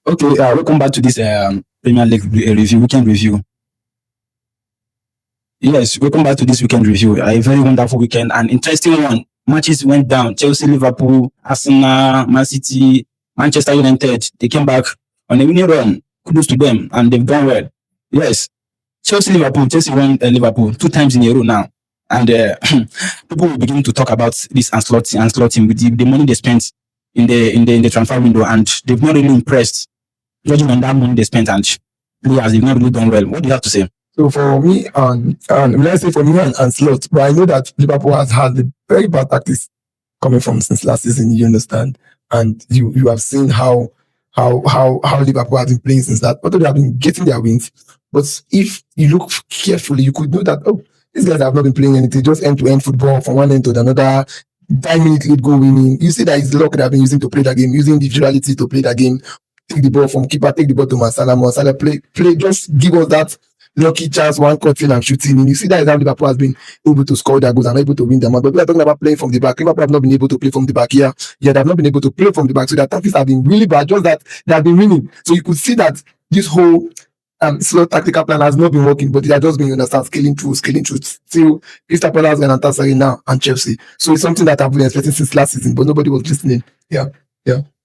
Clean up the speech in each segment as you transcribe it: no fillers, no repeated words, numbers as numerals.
Okay, welcome back to this Premier League review, weekend review. Yes, welcome back to this weekend review. A very wonderful weekend, an interesting one. Matches went down. Chelsea, Liverpool, Arsenal, Man City, Manchester United. They came back on a winning run. Kudos to them, and they've done well. Yes, Chelsea, Liverpool. Chelsea won Liverpool 2 times in a row now, and people will begin to talk about this Ancelotti with the money they spent in the transfer window, and they've not really impressed. Judging on that money they spent and players, they've not really done well. What do you have to say? So for me and let's say for me and Slot, but I know that Liverpool has had a very bad tactics coming from since last season. You understand, and you have seen how Liverpool have been playing since that. Although they have been getting their wins, but if you look carefully, you could know that these guys have not been playing anything, just end-to-end football from one end to another. 5-minute lead goal winning. You see that it's luck they've been using to play that game, using individuality to play that game. Take the ball from keeper, take the ball to Masala, play, just give us that lucky chance, one cutting and shooting. And you see that is how Liverpool has been able to score their goals and able to win them. But we are talking about playing from the back. Liverpool have not been able to play from the back here. Yeah, they have not been able to play from the back. So their tactics have been really bad, just that they have been winning. So you could see that this whole slow tactical plan has not been working, but they are just being, scaling through. Still, Crystal Palace and Galatasaray now and Chelsea. So it's something that I've been expecting since last season, but nobody was listening. Yeah.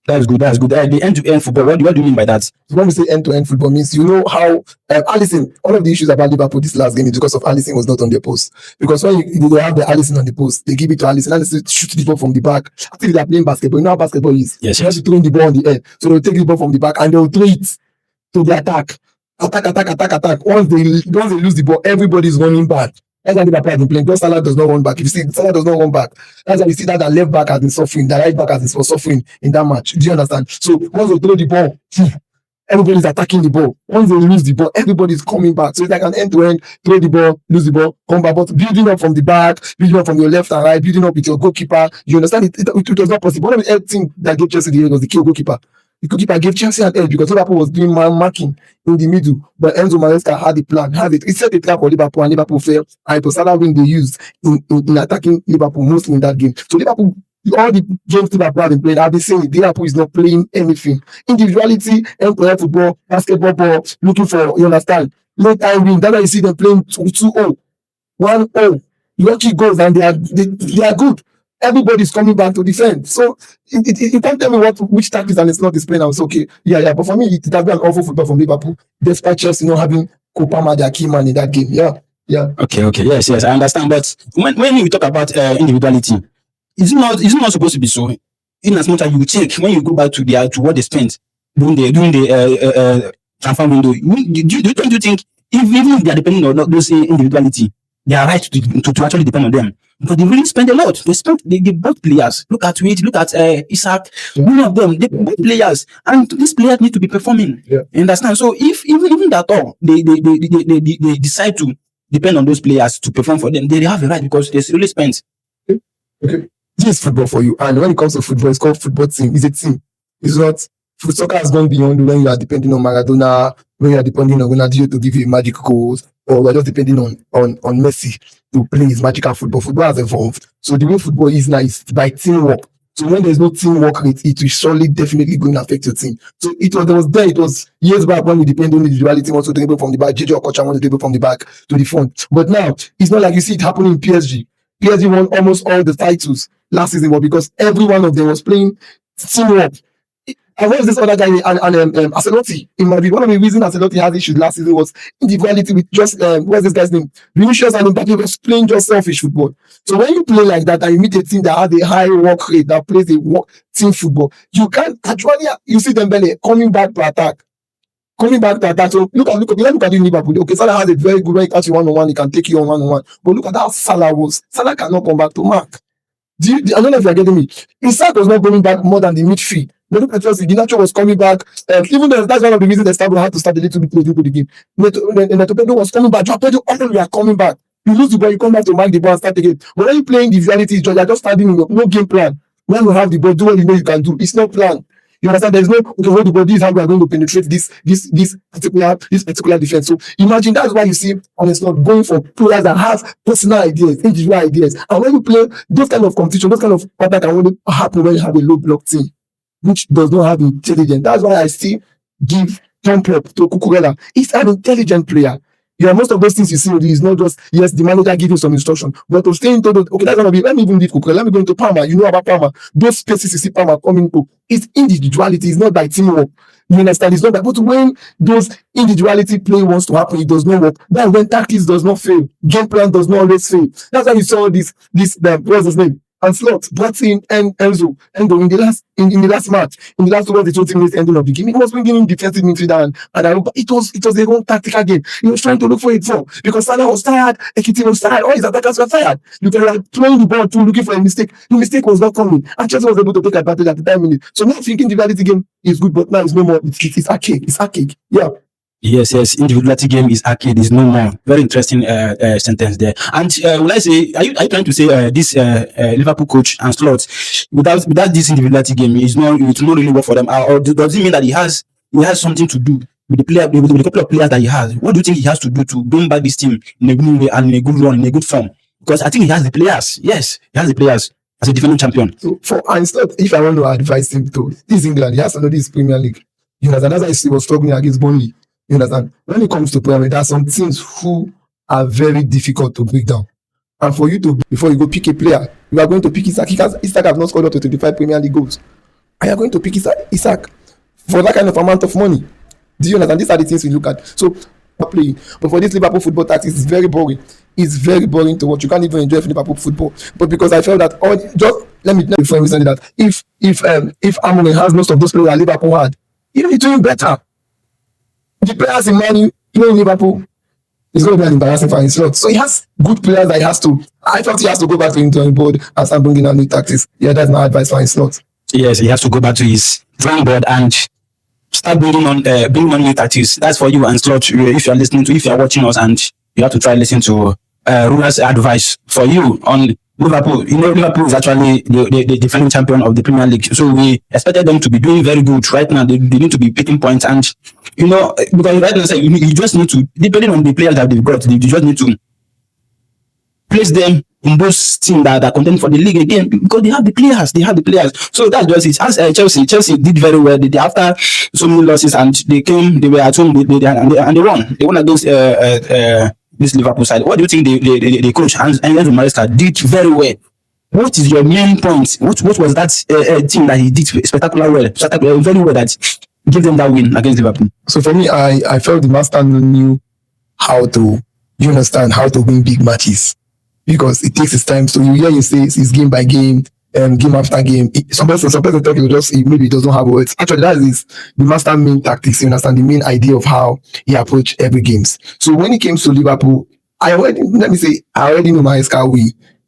That's good. The end-to-end football, what do you mean by that? So when we say end-to-end football means, you know how Alisson, all of the issues about Liverpool this last game is because of Alisson was not on their post. Because when they have the Alisson on the post, they give it to Alisson shoot the ball from the back. I think they are playing basketball. You know how basketball is. Yes. They have to throw the ball on the air. So they'll take the ball from the back and they'll throw it to the attack. Attack. Once they lose the ball, everybody's running back. That's why Liverpool has been playing. Because Salah does not run back. If you see Salah does not run back, that's why you see that the left back has been suffering, the right back has been suffering in that match. Do you understand? So once they throw the ball, everybody's attacking the ball. Once they lose the ball, everybody's coming back. So it's like an end-to-end, throw the ball, lose the ball, come back. But building up from the back, building up from your left and right, building up with your goalkeeper. You understand? It was not possible. One of the things that gave Chelsea the edge was the kill goalkeeper. The goalkeeper gave Chelsea an edge because Liverpool was doing man marking in the middle. But Enzo Maresca had the plan, He set the trap for Liverpool and Liverpool failed. And it was Salah wing they used in attacking Liverpool mostly in that game. So Liverpool, all the games Liverpool have been playing, I've been saying Liverpool is not playing anything. Individuality, end-to-end football, basketball ball, looking for, you understand, late time win. That's why you see them playing 2-0, 1-0, lucky goals, and they are good. Everybody's coming back to defend. So you can't tell me which tactics and it's not displaying. I was okay. Yeah. But for me, it has been an awful football from Liverpool, despite Chelsea not having Kopama, their key man in that game. Yeah. Okay. Yes, I understand. But when you talk about individuality, is it not supposed to be so? In as much as you check when you go back to what they spent during the transfer window, don't you think even if they are depending on those individuality, they are right to actually depend on them? Because they really spend a lot. They bought players. Look at Isaac. Many of them, they bought players, and these players need to be performing. Yeah. You understand? So if even that all they decide to depend on those players to perform for them, they have a right because they really spent. Okay. This is football for you, and when it comes to football, it's called football team. It's a team. It's not. Soccer has gone beyond when you are depending on Maradona, when you are depending on Ronaldo to give you magic goals, or we're just depending on Messi to play his magical football. Football has evolved. So the way football is now is by teamwork. So when there's no teamwork, it will surely definitely going to affect your team. So it was years back when we depended on individuality, want to dribble from the back, JJ Okocha want to dribble from the back to the front. But now it's not like you see it happening in PSG. PSG won almost all the titles last season, but because every one of them was playing teamwork. And what was this other guy, Ancelotti in Madrid? One of the reasons Ancelotti had issues last season was individuality with just, what's this guy's name? Vinicius and Mbappe was playing just selfish football. So when you play like that and you meet a team that has a high work rate, that plays team football, you can't actually, you see Dembele coming back to attack. So look at you in Liverpool. Okay, Salah has a very good way to catch you one-on-one, he can take you on one-on-one. But look at how Salah was. Salah cannot come back to mark. I don't know if you're getting me. Isaac was not coming back more than the midfield. But look at Chelsea. Ginacho was coming back. Even though that's one of the reasons they had to start a little bit late into the game. Neto was coming back. All we are coming back. You lose the ball, you come back to mark the ball and start again. But when you playing individuality, you're just standing in no game plan. When you have the ball, do what you know you can do. It's not planned. You understand? There's no hold the ball. This is how we are going to penetrate this particular defense. So imagine that's why you see honestly going for players that have personal ideas, individual ideas. And when you play those kind of competition, those kind of pattern can only happen when you have a low block team, which does not have intelligence. That's why I see give thumb up to Cucurella. He's an intelligent player. Yeah, most of those things you see is not just, yes, the manager giving some instruction, but to stay into those, okay, that's gonna be, let me even leave Cucurella, let me go into Palmer. You know about Palmer. Those spaces you see Palmer coming to, it's individuality, it's not by teamwork. You understand? It's not that, but when those individuality play wants to happen, it does not work. That's when tactics does not fail. Game plan does not always fail. That's why you saw this, what's his name? And Slot brought in Endo in the last match, in the last 20 minutes ending of the game. He was bringing in defensive midfielder and it was a wrong tactical game. He was trying to look for it for because Salah was tired, Ekiti was tired, all his attackers were tired. You can like throwing the ball to looking for a mistake. The mistake was not coming. And Chelsea was able to take advantage at the 10 minutes. So now thinking the reality game is good, but now it's no more. It's archaic. It's archaic. Yeah. Yes, individuality game is arcade, is no more. Very interesting sentence there. And will I say, are you trying to say this Liverpool coach and Slot, without this individuality game, it will not really work for them? Or does it mean that he has something to do with the player, with the couple of players that he has? What do you think he has to do to bring back this team in a good way and in a good run, in a good form? Because I think he has the players. Yes, he has the players as a defending champion. So for Slot, if I want to advise him to, this England, he has to know this Premier League. You know, that's why he was struggling against Burnley. You understand? When it comes to Premier League, there are some teams who are very difficult to break down. And for you to, before you go pick a player, you are going to pick Isak. Isak has not scored up to 25 Premier League goals. And you are going to pick Isak for that kind of amount of money. Do you understand? These are the things we look at. So, playing. But for this Liverpool football tactics, it's very boring. It's very boring to watch. You can't even enjoy Liverpool football. But because I felt that, let me before recently that if Amorim has most of those players that Liverpool had, he'll be doing better. The players in Man U playing Liverpool is going to be an embarrassing for his Slot. So he has good players that I thought he has to go back to his drawing board and start bringing out new tactics. Yeah, that's my advice for his Slot. Yes, he has to go back to his drawing board and start bringing on new tactics. That's for you and Slot. If you are watching us, and you have to try listen to Ruler's advice for you on Liverpool. You know, Liverpool is actually the defending champion of the Premier League. So we expected them to be doing very good. Right now, they need to be picking points. And, you know, because right now, you just need to, depending on the players that they've got, you just need to place them in those teams that are contending for the league again, because they have the players. So that's just it. As Chelsea did very well. They after so many losses, and they were at home, they won. They won against this Liverpool side. What do you think the coach Enzo Maresca did very well? What is your main point? What was that team that he did very well that gave them that win against Liverpool? So for me, I felt the master knew how to win big matches, because it takes its time. So you say it's game by game, game after game. Some person talk, maybe it doesn't have words. Actually, that is the master main tactics. You understand the main idea of how he approached every games. So when it came to Liverpool, I already know Maresca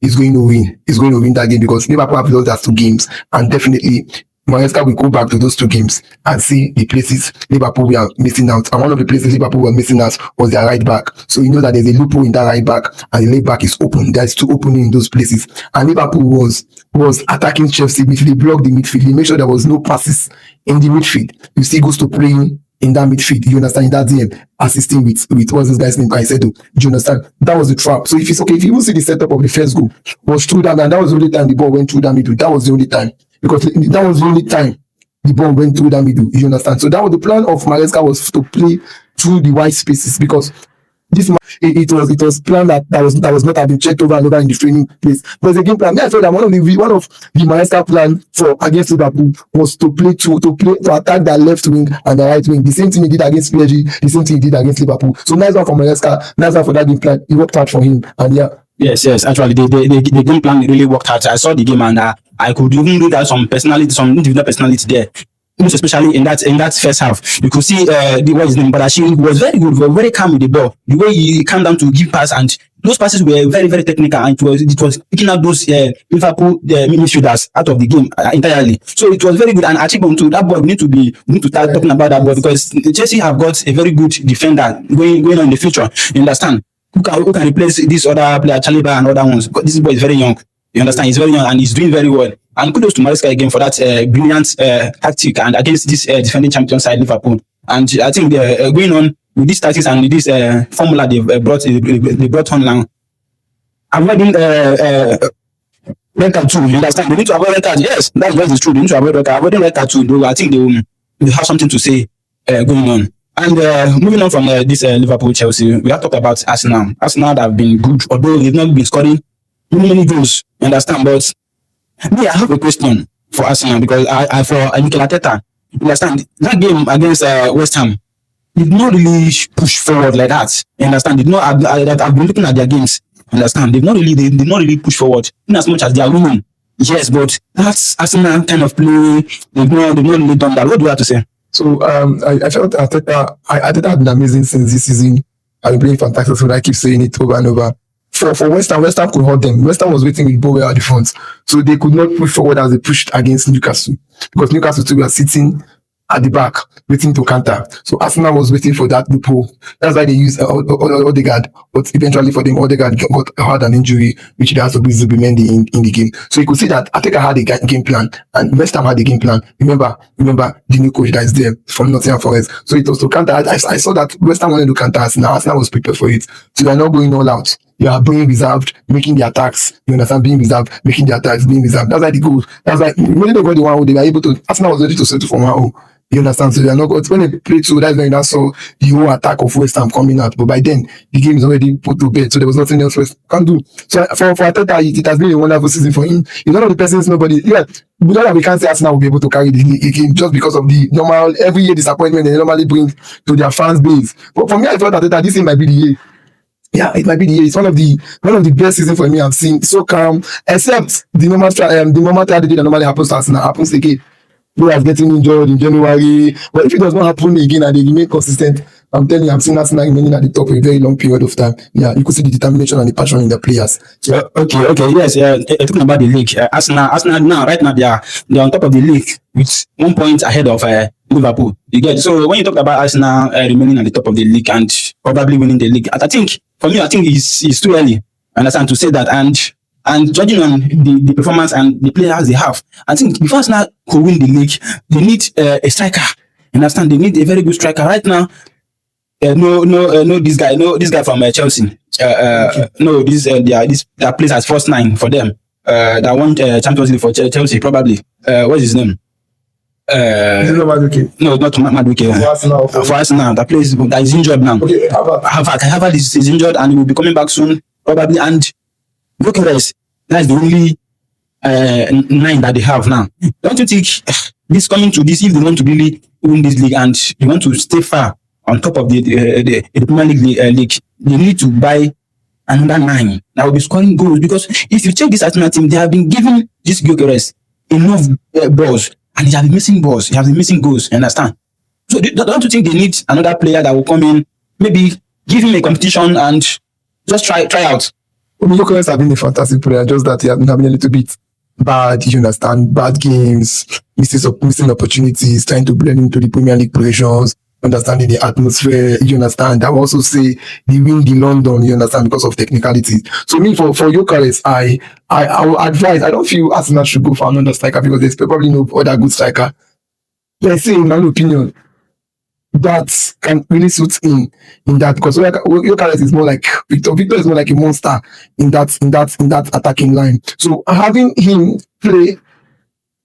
is going to win. He's going to win that game, because Liverpool have lost that 2 games, and definitely Maresca will go back to those 2 games and see the places Liverpool were missing out. And one of the places Liverpool were missing out was their right back. So you know that there's a loophole in that right back, and the left back is open. There's 2 openings in those places. And Liverpool was attacking Chelsea midfield. They blocked the midfield. They made sure there was no passes in the midfield. You see Gusto playing in that midfield. You understand? In that DM, assisting with what's this guy's name? Caicedo. Do you understand? That was the trap. So if you even see the setup of the first goal was through that, and that was the only time the ball went through that middle. That was the only time. Because that was the only time the ball went through that middle. You understand? So that was the plan of Maresca, was to play through the wide spaces, because this it was planned that was not having checked over and over in the training place. But the game plan, I felt that one of the Maresca plan for against Liverpool was to attack that left wing and the right wing. The same thing he did against PSG, the same thing he did against Liverpool. So nice one for Maresca, nice one for that game plan. It worked out for him, and yeah. Yes. Actually, the game plan really worked out. I saw the game, and I could even do that some individual personality there. Most especially in that first half, you could see what his name, but actually was very good, very calm with the ball. The way he calmed down to give pass, and those passes were very, very technical, and it was picking out those Liverpool midfielders out of the game entirely. So it was very good. And achievement to that ball, we need to start talking about that ball, because Chelsea have got a very good defender going on in the future. You understand? Who can replace this other player, Chaliba and other ones? But this boy is very young. You understand? He's very young, and he's doing very well. And kudos to Maresca again for that brilliant tactic, and against this defending champion side Liverpool. And I think they're going on with these tactics and this formula they brought on now. Avoiding red card too. You understand? They need to avoid red card. Yes, that's true. They need to avoid red card. Avoiding red card too. Though I think they have something to say going on. And moving on from this Liverpool Chelsea, we have talked about Arsenal. Arsenal have been good, although they've not been scoring many goals. You understand? But me, I have a question for Arsenal because I for Mikel Arteta. You understand? That game against West Ham did not really push forward like that. You understand? Did not. I've been looking at their games. You understand? They did not really push forward in as much as they are winning. Yes, but that's Arsenal kind of play. They've not really done that. What do you have to say? So I felt Arteta had been amazing since this season. I've been playing fantastic, so I keep saying it over and over. For West Ham could hold them. West Ham was waiting with Bowen at the front, so they could not push forward as they pushed against Newcastle, because Newcastle too were sitting at the back waiting to counter. So Arsenal was waiting for that loophole. That's why they used Odegaard, but eventually for them Odegaard had an injury, which they had to bring Zubimendi in the game. So you could see that Arteta had a game plan and West Ham had a game plan. Remember the new coach that is there from Nottingham Forest. So it was to counter. I saw that West Ham wanted to counter Arsenal. Arsenal was prepared for it. So they're not going all out. You are being reserved, making the attacks. You understand? Being reserved, making the attacks, being reserved. That's why the goals. That's why when they got the 1-0, they were able to. Arsenal was ready to settle for 1-0. You understand? So they are not good. When they played, so that's when you saw the whole attack of West Ham coming out. But by then, the game is already put to bed. So there was nothing else West Ham can do. So for Arteta, it has been a wonderful season for him. He's one of the persons nobody. Yeah, we know that we can't say Arsenal will be able to carry the game just because of the normal every year disappointment they normally bring to their fans base. But for me, I felt that this thing might be the year. Yeah, it might be the year. It's one of the best seasons for me I've seen. So calm, except the normal tragedy that normally happens to Arsenal happens again. Players getting injured in January. But if it does not happen again and they remain consistent, I'm telling you, I've seen Arsenal remaining at the top for a very long period of time. Yeah, you could see the determination and the passion in the players. Yeah. Okay, yes. Talking about the league, Arsenal now, right now, they're on top of the league with 1 point ahead of Liverpool. You get so when you talk about Arsenal remaining at the top of the league and probably winning the league, I think for me, I think it's too early. Understand to say that and judging on the performance and the players they have, I think before Arsenal could win the league, they need a striker. Understand? They need a very good striker right now. This guy from Chelsea. That plays as first 9 for them. That won Champions League for Chelsea probably. What's his name? Is it not Madueke? No, not Madueke. For Arsenal, that is injured now. Okay, Harvard is injured and he will be coming back soon probably. And Gyökeres, that's the only 9 that they have now. Don't you think this coming to this, if they want to really win this league and they want to stay far on top of the Premier League, they need to buy another 9 that will be scoring goals? Because if you check this Arsenal team, they have been giving this Gyökeres enough balls and they have been missing balls. They have been missing goals. You understand? So don't you think they need another player that will come in, maybe give him a competition and just try out? Gyökeres have been a fantastic player, just that he has been having a little bit bad, you understand, bad games, missing opportunities, trying to blend into the Premier League operations, understanding the atmosphere, you understand. I will also say the win in London, you understand, because of technicalities. So me, for Gyökeres, I will advise, I don't feel Arsenal should go for another striker because there's probably no other good striker. Let's say, in my opinion, that can really suit him in that, because Gyökeres is more like Victor. Victor is more like a monster in that attacking line. So having him play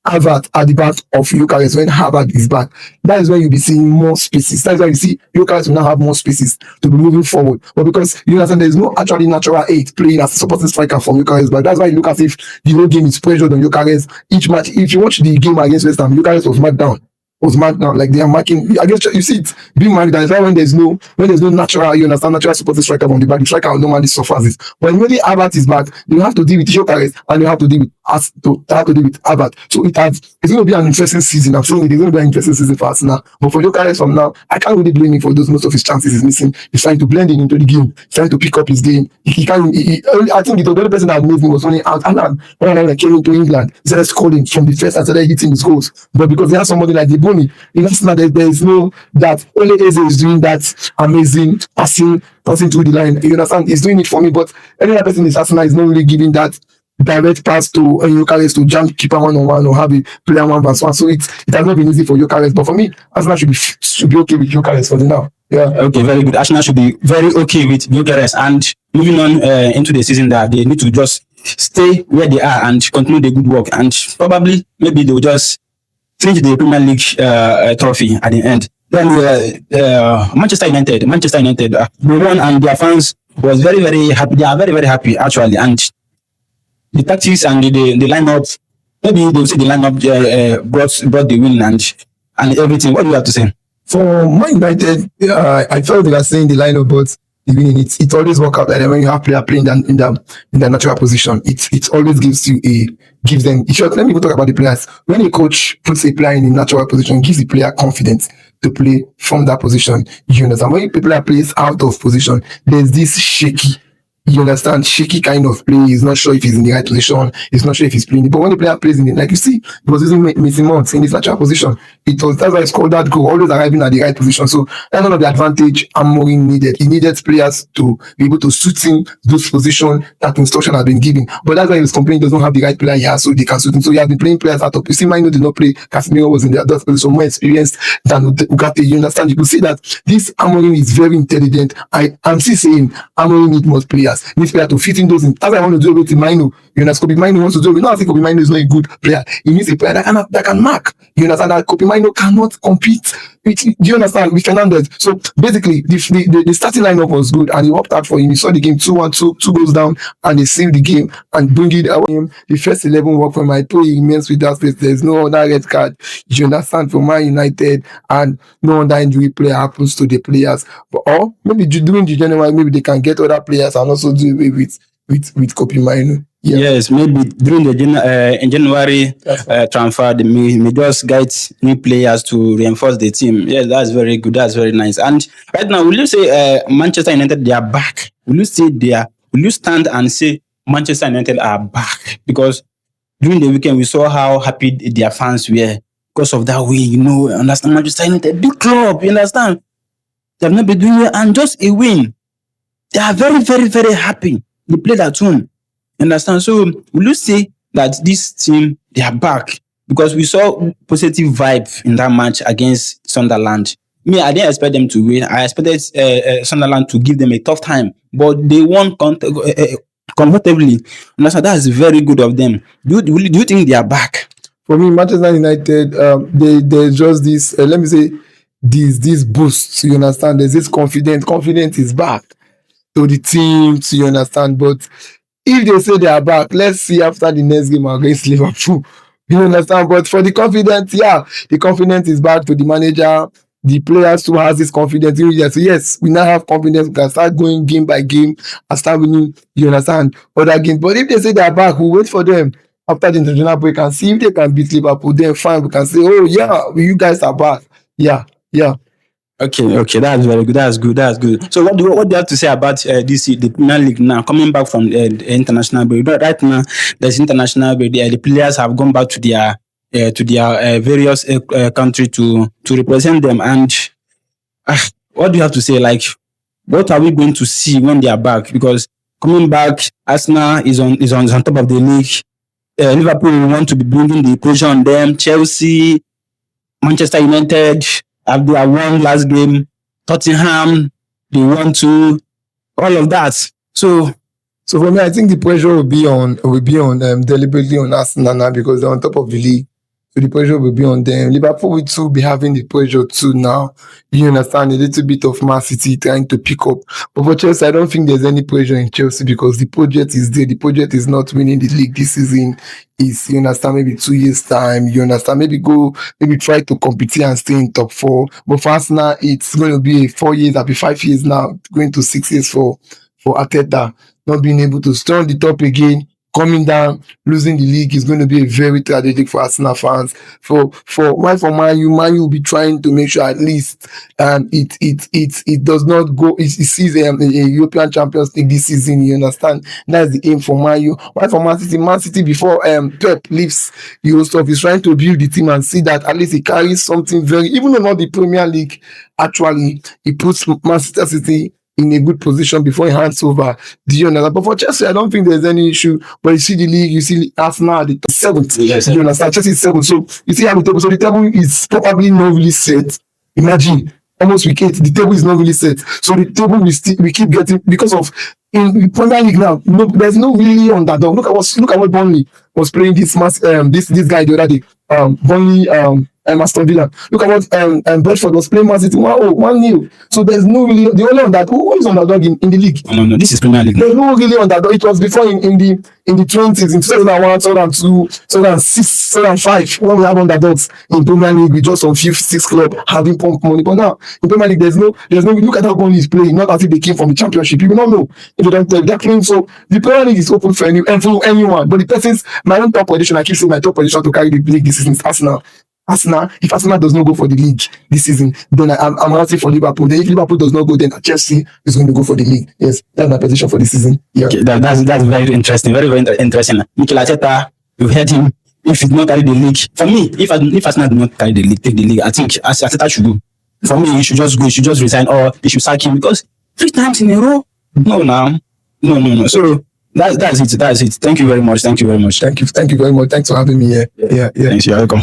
Harvard at the back of Gyökeres when Harvard is back, that is when you'll be seeing more spaces. That is why you see Gyökeres will now have more spaces to be moving forward. But because you understand there is no actually natural 8 playing as a supporting striker from Gyökeres, but that's why you look as if the whole game is pressured on Gyökeres each match. If you watch the game against West Ham, Gyökeres was marked down. Like they are marking. I guess you see it being marked down. It's why when there's no natural, you understand, natural supporting striker from the back, the striker normally suffers it. When really Harvard is back, you have to deal with Gyökeres and you have to deal with Harvard. So it's going to be an interesting season. I'm saying it's going to be an interesting season for Arsenal. But for Gyökeres from now, I can't really blame him for those. Most of his chances he's missing. He's trying to blend in into the game. He's trying to pick up his game. I think the only person that moved him was only Alan. When I came into England, he started scoring from the first and started hitting his goals. But because they have somebody like the Boni, in Arsenal, there is no that only Eze is doing that amazing passing through the line. You understand? He's doing it for me, but any other person in Arsenal is not really giving that direct pass to Gyökeres to jump keeper 1-on-1 or have a player 1-versus-1. So it has not been easy for Gyökeres. But for me, Arsenal should be okay with Gyökeres for the now. Yeah. Okay, very good. Arsenal should be very okay with Gyökeres. And moving on into the season, that they need to just stay where they are and continue the good work. And probably maybe they will just clinch the Premier League trophy at the end. Then Manchester United, they won and their fans was very very happy. They are very very happy actually, and the tactics and the lineup. Maybe they will say the lineup brought the win and everything. What do you have to say? For Man United, I felt they were saying the lineup, but it always work out that when you have player playing in their natural position, it always gives them. In short, let me go talk about the players. When a coach puts a player in a natural position, gives the player confidence to play from that position. You understand? When a player plays out of position, there's this shaky. You understand, shaky kind of play. He's not sure if he's in the right position. He's not sure if he's playing. But when the player plays in it, like you see, he was using Mason Mount in his natural position. That's why he scored that goal, always arriving at the right position. So that's one of the advantage Amorim needed. He needed players to be able to suit him those positions that instruction has been given. But that's why he was complaining he does not have the right player he has, so they can suit him. So he has been playing players out of. You see, Mino did not play. Casemiro was in the other position, more experienced than Ugarte. You understand? You can see that this Amorim is very intelligent. I'm still saying Amorim needs more players. Needs players to fit in those. That's why I want to do it with Mino. You understand? Kobe Mino wants to do it. No, I think Kobe Mino is not a good player. He needs a player that can mark. You understand that Kobe Mino cannot compete. Do you understand? With Fernandez. So basically, the starting lineup was good, and he worked out for him. He saw the game 2-1, 2 goes down, and they saved the game and bring it away. The first 11 worked for him. I told he remains with that space. There's no other red card. You understand? For Man United, and no other injury player happens to the players. But or maybe during the January, maybe they can get other players and also do away with Kobe Mino. Yeah. Yes, maybe during the in January transfer, they may just get new players to reinforce the team. Yes, that's very good. That's very nice. And right now, will you say Manchester United they are back? Will you say they are? Will you stand and say Manchester United are back? Because during the weekend we saw how happy their fans were because of that win. You know, understand Manchester United, big club. You understand? They have not been doing it, and just a win, they are very, very, very happy. They played at home. Understand? So will you say that this team they are back because we saw positive vibe in that match against Sunderland? Me, I didn't expect them to win. I expected Sunderland to give them a tough time, but they won comfortably. Understand? That's very good of them. Do you think they are back? For me, Manchester United, there's just this. Let me say this boost. You understand? There's this confidence. Confidence is back to the team. You understand? But if they say they are back, let's see after the next game against Liverpool. You understand? But for the confidence, yeah, the confidence is back to the manager. The players who has this confidence. So yes, we now have confidence. We can start going game by game and start winning. You understand? Other games. But if they say they are back, we'll wait for them after the international break and see if they can beat Liverpool. Then fine, we can say, oh yeah, you guys are back. Yeah. Okay, that's very good. That's good. So what do you have to say about the Premier League now coming back from the international break? Right now, there's international break. The players have gone back to their various country to represent them. And what do you have to say? Like, what are we going to see when they are back? Because coming back, Arsenal is on top of the league. Liverpool want to be bringing the pressure on them. Chelsea, Manchester United have their one last game. Tottenham, they want to all of that. So for me, I think the pressure will be on deliberately on Arsenal now because they're on top of the league. So the pressure will be on them. Liverpool will too be having the pressure too now. You understand, a little bit of Man City trying to pick up. But for Chelsea, I don't think there's any pressure in Chelsea because the project is there. The project is not winning the league this season. Is, you understand, maybe 2 years time. You understand, maybe try to compete and stay in top 4. But for Arsenal, it's going to be 4 years, I'll be 5 years now, going to 6 years for Arteta, not being able to stay on the top again. Coming down, losing the league is going to be very tragic for Arsenal fans. For Man U will be trying to make sure at least it does not go. It sees a European Champions League this season. You understand? That's the aim for Man U. Why for Man City? Man City before Pep leaves Euro stuff is trying to build the team and see that at least he carries something very, even though not the Premier League. Actually, he puts Manchester City in a good position before he hands over. Do you understand? But for Chelsea, I don't think there's any issue. But you see the league, you see Arsenal at the 7th. Yes, you understand? Chelsea is 7th. So you see how the table. So the table is probably not really set. Imagine, almost week 8, the table is not really set. So the table we keep getting because of in Premier League now. No, there's no really underdog. Look at what Burnley was playing this guy the other day. Burnley Aston Villa. Look at what Brentford was playing Man City 1-0. So there's no really the only underdog who is underdog in the league. No, this is Premier League. There's no really underdog. It was before in the 20s, in 2001, 2002, 2006, 2005, when we have underdogs in Premier League with just some 5-6 clubs having pump money. But now in Premier League, there's no. Look at how Burnley is playing. Not as if they came from the Championship. You will not know if you don't tell. They're playing. So the Premier League is open for anyone. But the person's my own top position. I keep saying my top position to carry the league this season is Arsenal. If Arsenal does not go for the league this season, then I'm rooting for Liverpool. Then if Liverpool does not go, then Chelsea is going to go for the league. Yes, that's my position for this season. Yeah, okay, that's very interesting. Very interesting. Mikel Arteta, you've heard him. If he did not carry the league, for me, if Arsenal did not carry the league, take the league, I think Arteta should go. For me, he should just go. He should just resign, or he should sack him because 3 times in a row. No. So that's it. Thank you very much. Thank you very much. Thanks for having me here. Yeah. Thanks. You're welcome.